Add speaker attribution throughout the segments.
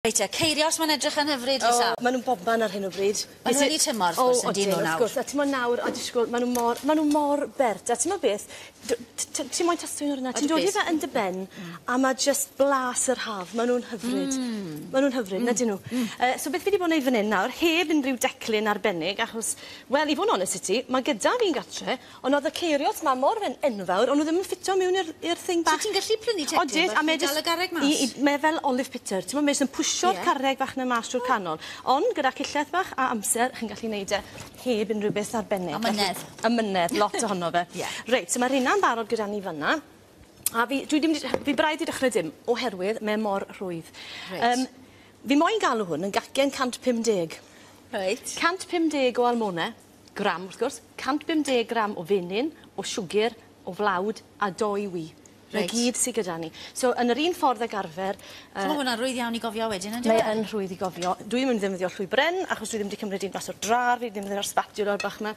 Speaker 1: Reit, ceirios mae'n edrych yn hyfryd, Lisa.
Speaker 2: Maen nhw'n bobman ar hyn o bryd.
Speaker 1: Maen nhw wedi tymor, wrth gwrs, yn dyn nhw nawr.
Speaker 2: Wrth gwrs, a ti'n mo nawr, a disgwyl, maen nhw mor bert. A ti'n mo beth, ti'n moyn tastwyn o'r yna, ti'n dod i fe yn dy ben, a mae just blas yr haf. Maen nhw'n hyfryd. Maen nhw'n hyfryd, na dyn nhw. So beth fi wedi bod yn ei fan hyn nawr, heb unrhyw declyn arbennig, achos, wel, i fod yn honest i ti, mae gyda fi'n gatre, ond oedd y ceirios ma mor enfawr, ond nhw ddim yn ffito mewn i'r thing bach.
Speaker 1: So ti'n gallu prynu teclyn bach i gael y garreg mas?
Speaker 2: Mae fel olive bitter, ti'n mo, mae'n pwsio'r carreg bach na mas drwy'r canol. Ond gyda cilleth bach a amser, chi'n gallu neud e heb unrhyw beth arbennig. A mynedd, lot ohono fe. Reit, so mae rhywun barod gyda ni fanna. A fi braidd i dechrau dim, oherwydd mae mor rhwydd. Fi moyn galw hwn yn gacen 150.
Speaker 1: Reit.
Speaker 2: 150 o almonau, gram wrth gwrs, 150 gram o fenyn, o siwgr, o flawd a 2 wy. Mae gyd sydd gyda ni. So, yn yr un ffordd ag arfer...
Speaker 1: So, mae hwnna'n rwydd iawn i gofio wedyn, ynddo?
Speaker 2: Mae yn rwydd i gofio. Dwi'n mynd i ddefnyddio llwy bren, achos dwi ddim wedi cymryd un glas o'r drar, fi ddim wedi ddefnyddio'r spatula o'r bach yma.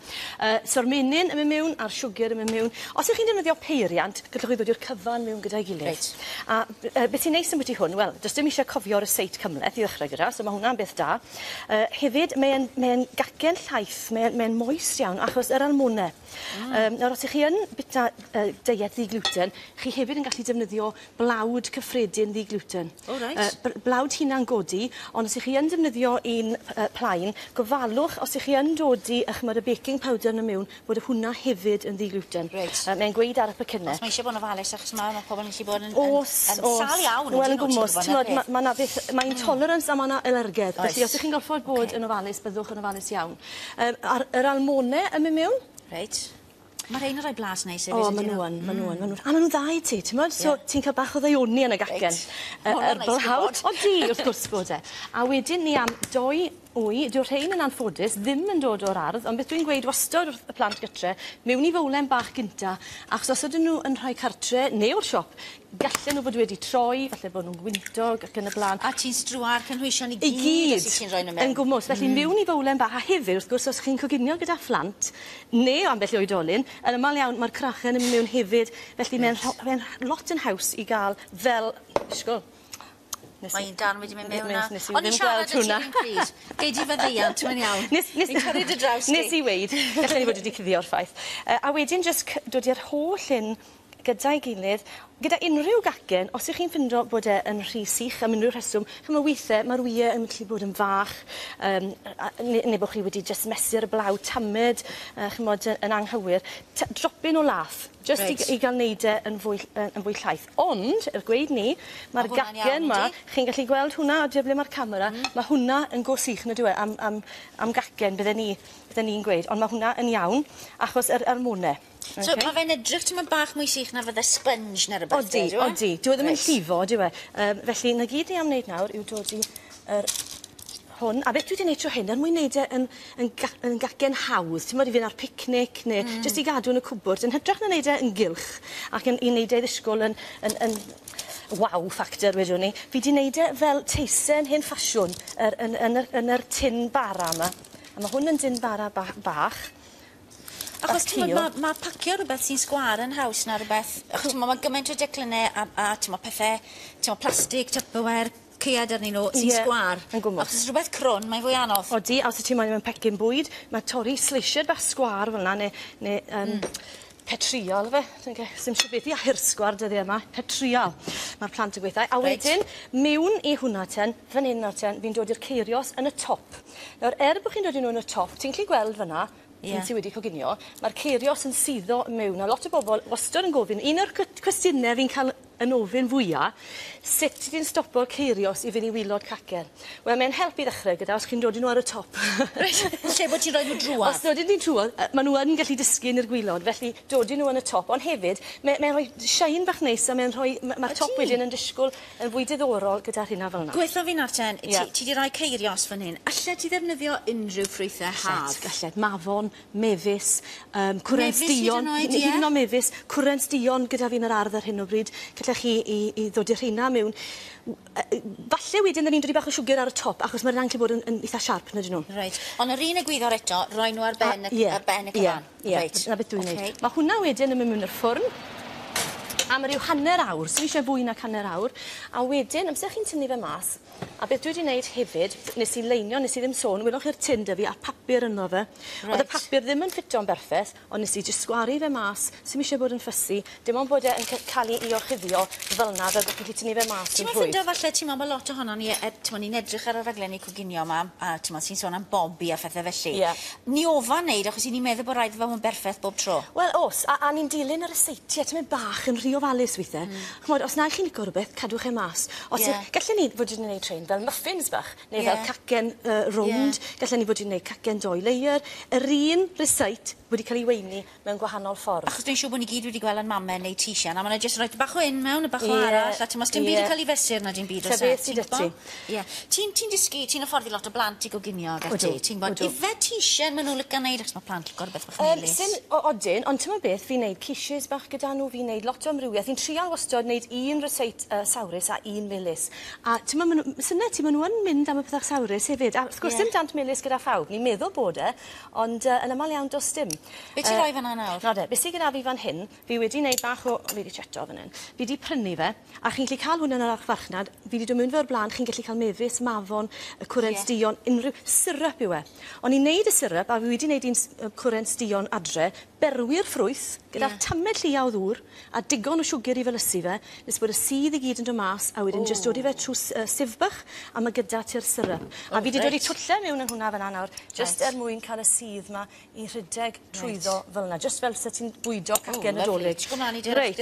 Speaker 2: So'r menyn yn mynd mewn, a'r siwgr yn mynd mewn. Os ydych chi'n defnyddio peiriant, gallwch chi ddod i'r cyfan mewn gyda'i gilydd. A beth sy'n neis yn bwyty hwn, wel, does dim eisiau cofio reseit cymleth i ddechrau gyda, so mae hwnna'n beth da. Hefyd, mae'n gacen llaeth, mae'n moist iawn, achos yr almonau. Nawr, os ych chi yn bita diet ddi-gluten, chi hefyd yn gallu defnyddio blawd cyffredin ddi-gluten. Blawd hunan godi, ond os ych chi yn defnyddio un plaen, gofalwch os ych chi yn dodi y baking powder yna mewn, bod hwnna hefyd yn ddi-gluten. Mae'n gweud ar y pecynnau.
Speaker 1: Os mae eisiau bod yn ofalus, achos mae pobl yn gallu bod yn sal iawn.
Speaker 2: Wel, yn gwmwys. Mae'n tolerance a mae'n alergedd. Felly, os ych chi'n gorfod bod yn ofalus, byddwch yn ofalus iawn. Yr almonau yn mynd mewn.
Speaker 1: Reit. Mae rhain yn rhoi blas neis.
Speaker 2: O, maen nhw. A maen nhw'n dda i ti, ti'n modd? So, ti'n cael bach o ddeioni yn y gacen. Yr blawd. O, di, wrth gwrs bod e. A wedyn ni am 2 wy, dyw'r rhain yn anffodus, ddim yn dod o'r ardd, ond beth dwi'n gweud wastad wrth y plant gytre, mewn i fowlen bach gynta, achos os ydyn nhw yn rhoi cartre neu o'r siop, gallen nhw bod wedi troi, falle bod nhw'n gwyntog ac yn y blaen.
Speaker 1: A ti'n strwa'r cynhwysion i gyd os ti'n rhoi nhw mewn.
Speaker 2: Yn gwmwys, felly mewn i fowlen bach, a hefyd, wrth gwrs, os chi'n coginio gyda phlant, neu ambell i oedolyn, yn ymal iawn, mae'r crachen yn mewn hefyd, felly mae'n lot yn haws i gael fel, ysgol.
Speaker 1: Mae un darn wedi mynd mewn na. Ond i siarad y ti'n plîs. Gei di feddeiant, mae'n iawn. Ni'n cyrraedd y draws ti.
Speaker 2: Nes i weid, gallen ni fod wedi cuddio'r ffaith. A wedyn jyst dod i'r holl hyn gyda'i gilydd, gyda unrhyw gacen, os ych chi'n ffindo bod e'n rhy sych am unrhyw rheswm, chyma weithiau mae'r wyau yn gallu bod yn fach, neu bod chi wedi just mesu'r blaw tamed, chymod, yn anghywir. Dropyn o lath, just i gael neud e yn fwy llaeth. Ond, gweud ni, mae'r gacen ma, chi'n gallu gweld hwnna, o ble mae'r camera, mae hwnna yn go sych na dwi am gacen bydden ni'n gweud, ond mae hwnna yn iawn, achos yr almonau.
Speaker 1: So, mae fe'n edrych ti'n mynd bach mwy sych na fydde sponge na rhywbeth,
Speaker 2: dyw e? Odi. Dyw e ddim yn llifo, dyw e. Felly, na gyd ni am wneud nawr yw dod i hwn. A beth dwi wedi gwneud tro hyn, er mwyn wneud yn gacen hawdd, ti'n modd i fynd ar picnic, neu jyst i gadw yn y cwbwrt, yn hytrach na wneud e yn gylch, ac i wneud e ddisgwyl yn wow factor wedwn ni. Fi wedi wneud e fel teisen hen ffasiwn yn yr tin bara yma. A mae hwn yn tin bara bach.
Speaker 1: Achos mae pacio rhywbeth sy'n sgwar yn haws na rhywbeth. Mae gymaint o declynau a pethau, plastig, Tupperware, ceiad arnyn nhw sy'n sgwar. Achos rhywbeth crwn, mae'n fwy anodd.
Speaker 2: Odi, a os ti'n moyn mewn pecyn bwyd, mae torri slisiad bach sgwar fel yna, neu petriol fe. Sym siw beth i ahirsgwar dyddi yma. Petriol. Mae'r plant yn gweithio. A wedyn, mewn i hwnna ten, fan hyn nawr ten, fi'n dod i'r ceirios yn y top. Nawr, bod chi'n dod i nhw yn y top, ti'n gallu gweld fyna, sydd wedi coginio, mae'r ceirios yn suddo mewn. A lot o bobl wastad yn gofyn, un o'r cwestiynau fi'n cael yn ofyn fwyaf, sut ti'n stopo'r ceirios i fynd i wilod cacen? Wel, mae'n helpu ddechrau gyda os chi'n dod i nhw ar y top.
Speaker 1: Lle bod ti'n rhoi nhw drwad?
Speaker 2: Os dod i nhw drwad, maen nhw yn gallu dysgu yn yr gwylod, felly dod i nhw yn y top. Ond hefyd, mae'n rhoi shine bach neis a mae'r top wedyn yn disgwyl yn fwy diddorol gyda'r hynna fel yna.
Speaker 1: Gweithio fi Narten, ti wedi rhoi ceirios fan hyn. Allet ti ddefnyddio unrhyw ffrwythau haf?
Speaker 2: Galled, mafon, mefus, cwrent dion, cwrent dion gyda fi'n yr ardd ar hyn o bryd. Gallech chi i ddod i'r rheina mewn. Falle wedyn, ni'n dod i bach o siwgr ar y top, achos mae'r gallu bod yn eitha siarp, na dyn nhw.
Speaker 1: Reit. Ond yr un y gwyddor eto, rhoi nhw ar ben y cyfan.
Speaker 2: Ie, na beth dwi'n gwneud. Mae hwnna wedyn yn mynd mewn i'r ffwrn. am ryw hanner awr, sy'n eisiau fwy na hanner awr. A wedyn, amser chi'n tynnu fe mas, a beth dwi wedi gwneud hefyd, nes i leinio, nes i ddim sôn, welwch chi'r tin dy fi, a papur yno fe. Oedd y papur ddim yn ffito'n berffeth, ond nes i jyst sgwaru fe mas, sy'n eisiau bod yn ffysu, dim ond bod e'n cael ei orchuddio fel na, fel bod chi'n tynnu fe mas yn rhwydd.
Speaker 1: Ti'n meddwl falle, ti'n meddwl, mae lot ohono ni, ni'n edrych ar y raglenni coginio yma, a sy'n sôn am bobi a phethau felly. Ni ofan wneud, achos ni'n meddwl bod rhaid fe hwn berffeth bob tro.
Speaker 2: Wel, os, a ni'n dilyn yr yseitie, ti'n mynd bach yn rhy ofalus weithiau. Chmod, os na chi'n licio rhywbeth, cadwch e mas. Os gallen ni fod i'n gwneud trein fel muffins bach, neu fel cacen rownd, gallen ni fod i'n gwneud cacen doi layer. Yr un ryseit wedi cael ei weini mewn gwahanol ffordd.
Speaker 1: Achos dwi'n siŵr bod ni gyd wedi gweld yn mamau neu tisian, a mae'n jyst rhoi bach o un mewn, y bach o arall, a ti'n dim byd yn cael ei fesur na dim byd o set. Ti'n dysgu, ti'n afforddi lot o blant i goginio, ti'n bod, ife tisian maen nhw'n lygo wneud, achos mae plant lygo rhywbeth bach melys.
Speaker 2: Sy'n odyn, ond ti'n beth, fi'n neud cishes bach gyda nhw, fi'n neud lot o amrywiaeth, fi'n trial wastod neud un ryseit sawrus a un melys. A ti'n syniad ti, maen nhw yn mynd am y pethau sawrus hefyd, a wrth gwrs dim dant melys gyda phawb, ni'n meddwl bod ond yn amal iawn dos dim.
Speaker 1: Be ti'n rhoi fan nawr?
Speaker 2: Node, be sy'n gyda fi fan hyn, fi wedi gwneud bach o... fi wedi cheto fan hyn. Fi wedi prynu fe, a chi'n gallu cael hwn yn yr archfarchnad. Fi wedi dod mewn fe'r blaen, chi'n gallu cael mefus, mafon, cwrent dion, unrhyw syrup yw e. Ond i'n neud y syrup, a fi wedi gwneud un cwrent dion adre, berwi'r ffrwyth, gyda tamed llia o ddŵr, a digon o siwgr i felysu fe, nes bod y sydd i gyd yn dod mas, a wedyn jyst dod i fe trwy sifbach, a mae gyda ti'r syrup. A fi wedi dod i twlle mewn yn hwnna fan nawr, jyst mwyn cael y sydd ma i rhedeg trwyddo fel yna, jyst fel se ti'n bwydo cacen y dolyg.
Speaker 1: Reit,